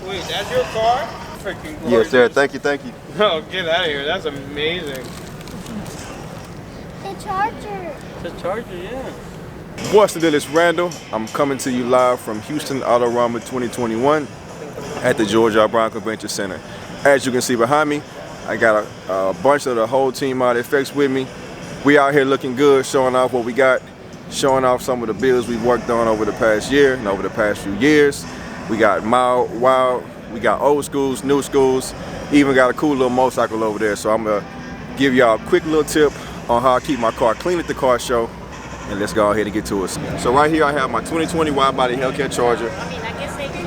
Wait, that's your car? Freaking gorgeous. Yes, sir. Thank you, thank you. Oh, get out of here. That's amazing. The charger. The charger, yeah. What's the deal? It's Randall. I'm coming to you live from Houston Autorama 2021 at the Georgia Brown Convention Center. As you can see behind me, I got a bunch of the whole team out at FX with me. We out here looking good, showing off what we got, showing off some of the builds we've worked on over the past year and over the past few years. We got mild, wild, we got old schools, new schools, even got a cool little motorcycle over there. So I'm gonna give y'all a quick little tip on how I keep my car clean at the car show. And let's go ahead and get to it. So right here I have my 2020 wide body Hellcat Charger.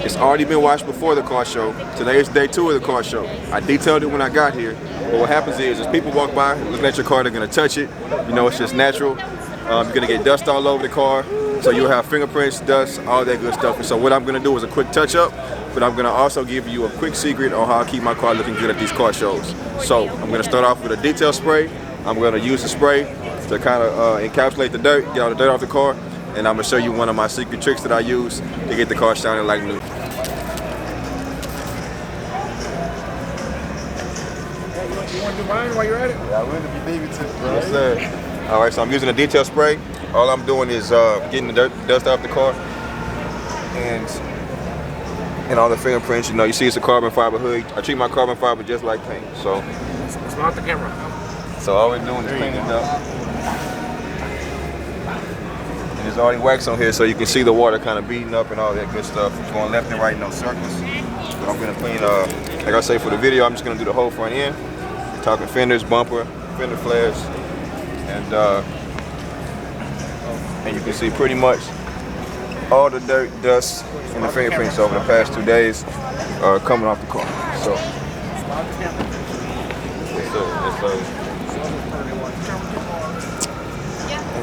It's already been washed before the car show. Today is day 2 of the car show. I detailed it when I got here. But what happens is, as people walk by, looking at your car, they're gonna touch it. You know, it's just natural. You're gonna get dust all over the car. So you'll have fingerprints, dust, all that good stuff. And so what I'm gonna do is a quick touch up, but I'm gonna also give you a quick secret on how I keep my car looking good at these car shows. So I'm gonna start off with a detail spray. I'm gonna use the spray to kind of encapsulate the dirt, get all the dirt off the car. And I'm gonna show you one of my secret tricks that I use to get the car shining like new. You want to do mine while you're at it? Yeah, I will if you need me to. Yes, sir. All right, so I'm using a detail spray. All I'm doing is getting the dust off the car and all the fingerprints. You know, you see it's a carbon fiber hood. I treat my carbon fiber just like paint. So It's not the camera. So all we're doing is cleaning it up. And there's already wax on here, so you can see the water kind of beating up and all that good stuff. Going left and right in those circles. But I'm gonna clean, like I say for the video, I'm just gonna do the whole front end. Talking fenders, bumper, fender flares, and you can see pretty much all the dirt, dust, and the fingerprints over the past 2 days are coming off the car. So,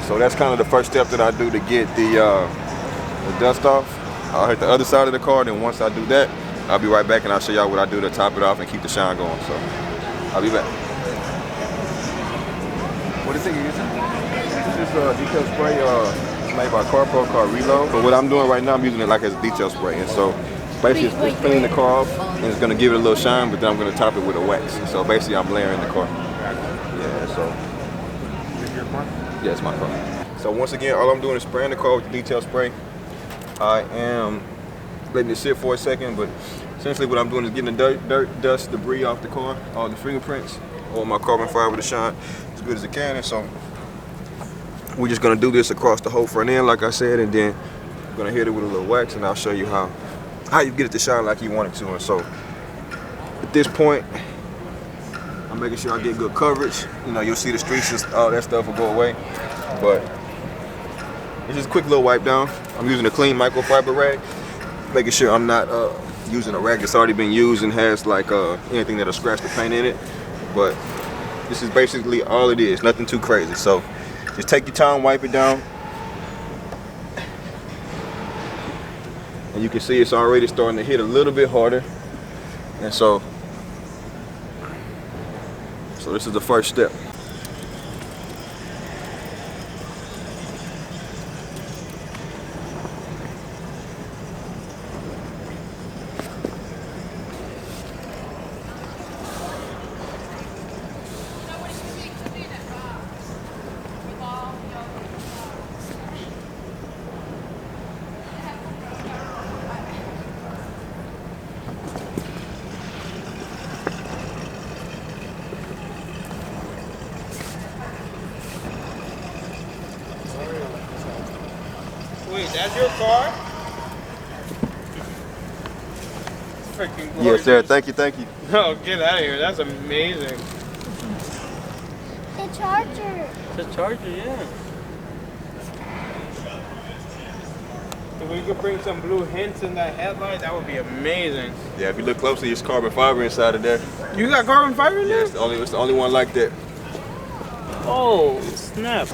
so that's kind of the first step that I do to get the dust off. I'll hit the other side of the car, then once I do that, I'll be right back and I'll show y'all what I do to top it off and keep the shine going. So, I'll be back. What is it you're using? This is a detail spray made by CarPro Reload. But what I'm doing right now, I'm using it like as a detail spray. And so basically it's cleaning the car off and it's gonna give it a little shine, but then I'm gonna top it with a wax. And so basically I'm layering the car. Yeah, so. Yeah, it's my car. So once again, all I'm doing is spraying the car with the detail spray. I am letting it sit for a second, but essentially what I'm doing is getting the dirt, dust, debris off the car, all the fingerprints, all my carbon fiber to shine as good as it can. And so we're just gonna do this across the whole front end, like I said, and then I'm gonna hit it with a little wax, and I'll show you how you get it to shine like you want it to. And so at this point, I'm making sure I get good coverage. You know, you'll see the streaks and all that stuff will go away, but it's just a quick little wipe down. I'm using a clean microfiber rag, making sure I'm not using a rag that's already been used and has like anything that'll scratch the paint in it. But this is basically all it is, nothing too crazy. So just take your time, wipe it down. And you can see it's already starting to hit a little bit harder. And so this is the first step. Wait, that's your car? Freaking gorgeous. Yes, sir. Thank you, thank you. Oh, get out of here. That's amazing. The charger. The charger, yeah. If we could bring some blue hints in that headlight, that would be amazing. Yeah, if you look closely, there's carbon fiber inside of there. You got carbon fiber in there? Yeah, it's the only one like that. Oh, snap.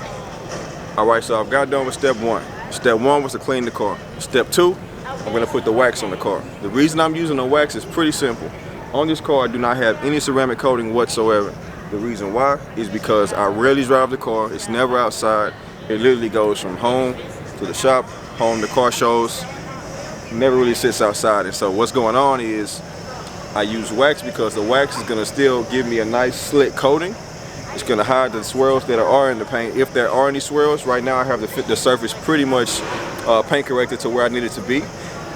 All right, so I've got done with step 1. Step 1 was to clean the car. Step 2, I'm gonna put the wax on the car. The reason I'm using the wax is pretty simple. On this car, I do not have any ceramic coating whatsoever. The reason why is because I rarely drive the car. It's never outside. It literally goes from home to the shop, home to car shows, never really sits outside. And so what's going on is I use wax because the wax is gonna still give me a nice slick coating. It's gonna hide the swirls that are in the paint. If there are any swirls, right now I have the surface pretty much paint corrected to where I need it to be.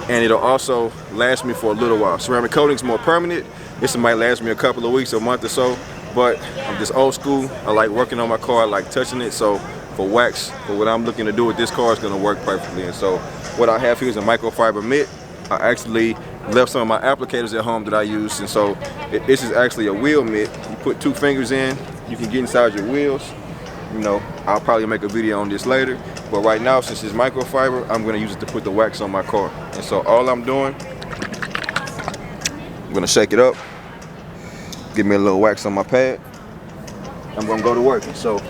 And it'll also last me for a little while. Ceramic coating's more permanent. This might last me a couple of weeks or a month or so, but I'm just old school. I like working on my car, I like touching it. So for wax, for what I'm looking to do with this car, is gonna work perfectly. And so what I have here is a microfiber mitt. I actually left some of my applicators at home that I use, and so this is actually a wheel mitt. You put 2 fingers in, you can get inside your wheels. You know, I'll probably make a video on this later, but right now, since it's microfiber, I'm gonna use it to put the wax on my car. And so all I'm doing, I'm gonna shake it up, give me a little wax on my pad. I'm gonna go to work. So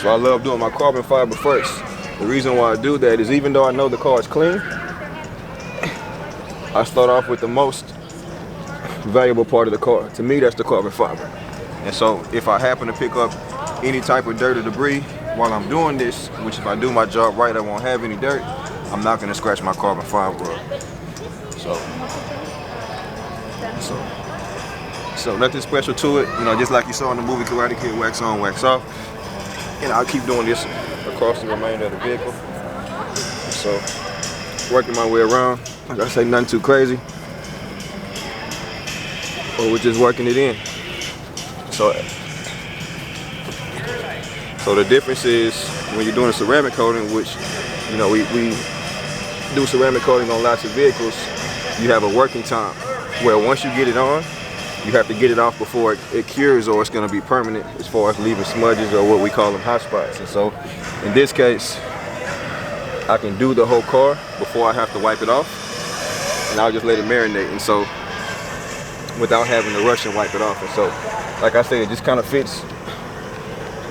I love doing my carbon fiber first. The reason why I do that is even though I know the car is clean, I start off with the most valuable part of the car. To me, that's the carbon fiber. And so if I happen to pick up any type of dirt or debris while I'm doing this, which if I do my job right, I won't have any dirt, I'm not gonna scratch my carbon fiber up. So nothing special to it. You know, just like you saw in the movie Karate Kid, wax on, wax off. And I'll keep doing this across the remainder of the vehicle. So working my way around. Like I say, nothing too crazy. Or we're just working it in. So the difference is when you're doing a ceramic coating, which, you know, we do ceramic coating on lots of vehicles, you have a working time where once you get it on, you have to get it off before it cures, or it's going to be permanent as far as leaving smudges or what we call them hot spots. And so in this case, I can do the whole car before I have to wipe it off, and I'll just let it marinate. And so without having to rush and wipe it off. And so, like I said, it just kind of fits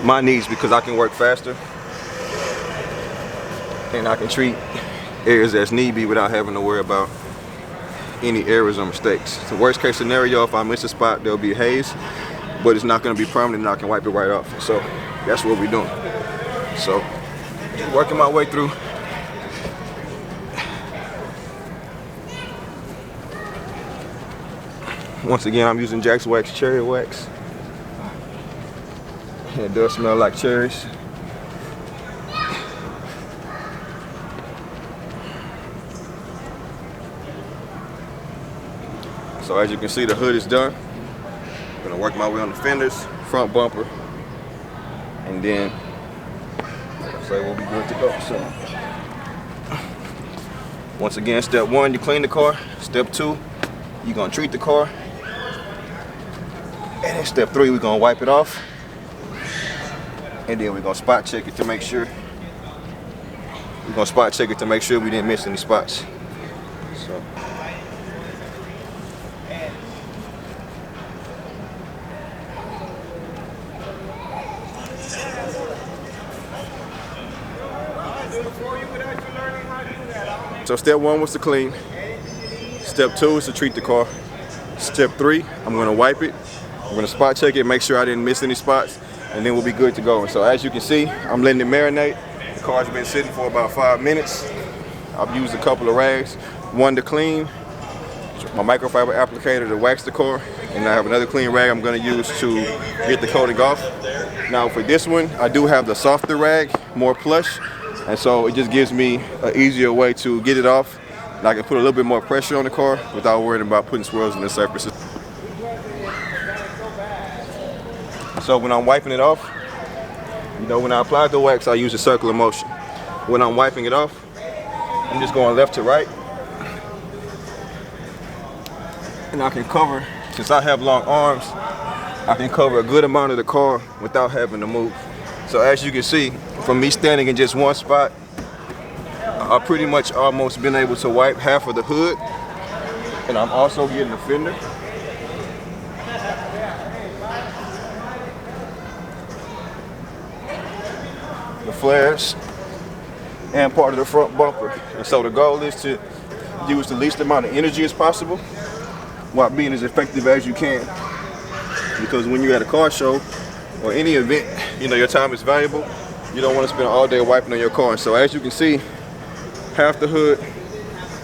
my needs because I can work faster and I can treat areas as need be without having to worry about any errors or mistakes. The worst case scenario, if I miss a spot, there'll be haze, but it's not going to be permanent and I can wipe it right off. So that's what we're doing. So just working my way through. Once again, I'm using Jax Wax Cherry Wax. It does smell like cherries. So as you can see, the hood is done. I'm gonna work my way on the fenders, front bumper, and then say we'll be good to go. So once again, step 1, you clean the car. Step 2, you're gonna treat the car. And then step 3, we're gonna wipe it off. And then we're gonna spot check it to make sure. We're gonna spot check it to make sure we didn't miss any spots. So. So step 1 was to clean. Step 2 is to treat the car. Step 3, I'm gonna wipe it. I'm gonna spot check it, make sure I didn't miss any spots, and then we'll be good to go. And so as you can see, I'm letting it marinate. The car's been sitting for about 5 minutes. I've used a couple of rags, one to clean, my microfiber applicator to wax the car, and I have another clean rag I'm gonna use to get the coating off. Now for this one, I do have the softer rag, more plush, and so it just gives me an easier way to get it off. And I can put a little bit more pressure on the car without worrying about putting swirls in the surfaces. So when I'm wiping it off, you know, when I apply the wax, I use a circular motion. When I'm wiping it off, I'm just going left to right. And I can cover, since I have long arms, I can cover a good amount of the car without having to move. So as you can see, from me standing in just one spot, I've pretty much almost been able to wipe half of the hood. And I'm also getting the fender. The flares, and part of the front bumper. And so the goal is to use the least amount of energy as possible while being as effective as you can. Because when you're at a car show or any event, you know, your time is valuable. You don't want to spend all day wiping on your car. And so as you can see, half the hood,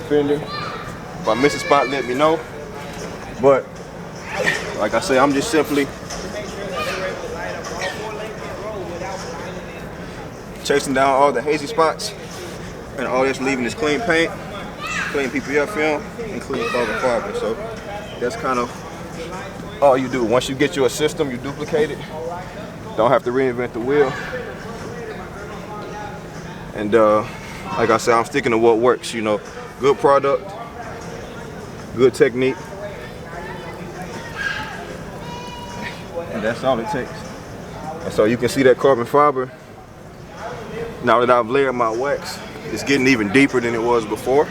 fender. If I miss a spot, let me know. But like I say, I'm just simply chasing down all the hazy spots, and all that's leaving is clean paint, clean PPF film, and clean carbon fiber. So that's kind of all you do. Once you get your system, you duplicate it. Don't have to reinvent the wheel. And like I said, I'm sticking to what works. You know, good product, good technique, and that's all it takes. And so you can see that carbon fiber. Now that I've layered my wax, it's getting even deeper than it was before.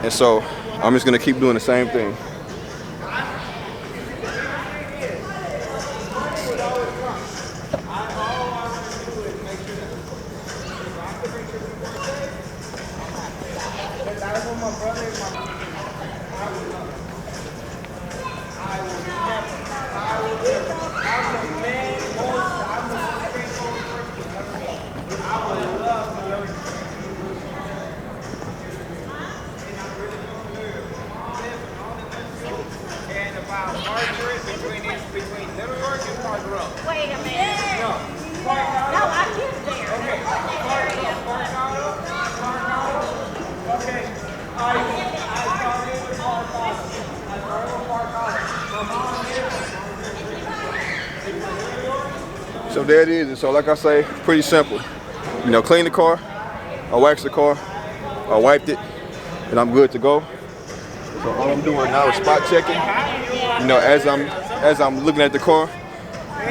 And so I'm just gonna keep doing the same thing. Wait a minute. No, I live there. Okay. So there it is. And so like I say, pretty simple. You know, clean the car, I wax the car, I wiped it, and I'm good to go. So all I'm doing now is spot checking. You know, as I'm looking at the car,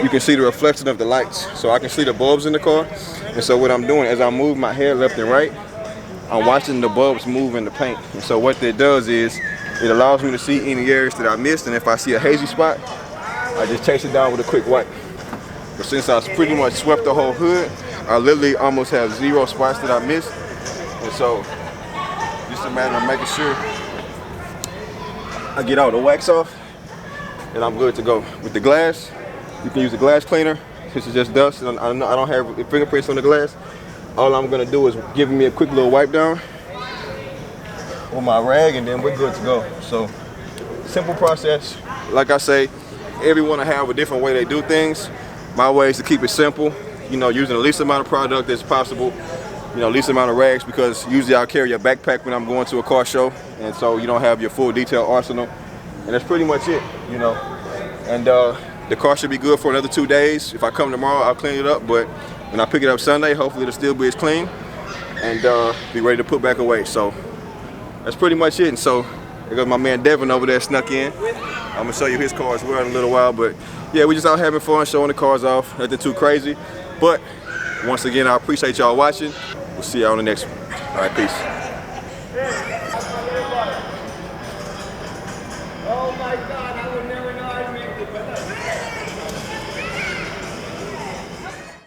you can see the reflection of the lights. So I can see the bulbs in the car. And so what I'm doing, as I move my head left and right, I'm watching the bulbs move in the paint. And so what that does is, it allows me to see any areas that I missed. And if I see a hazy spot, I just chase it down with a quick wipe. But since I pretty much swept the whole hood, I literally almost have 0 spots that I missed. And so, just a matter of making sure I get all the wax off, and I'm good to go. With the glass, you can use a glass cleaner. This is just dust, and I don't have fingerprints on the glass. All I'm gonna do is give me a quick little wipe down with my rag, and then we're good to go. So, simple process. Like I say, everyone will have a different way they do things. My way is to keep it simple, you know, using the least amount of product as possible, you know, least amount of rags, because usually I'll carry a backpack when I'm going to a car show, and so you don't have your full detail arsenal. And that's pretty much it, you know. And the car should be good for another 2 days. If I come tomorrow, I'll clean it up, but when I pick it up Sunday, hopefully it'll still be as clean and be ready to put back away. So that's pretty much it. And so there goes my man Devin over there, snuck in. I'm gonna show you his car as well in a little while, but yeah, we just out having fun, showing the cars off, nothing too crazy. But once again, I appreciate y'all watching. We'll see y'all on the next one. All right, peace. Oh my God, I would never know I'd make it.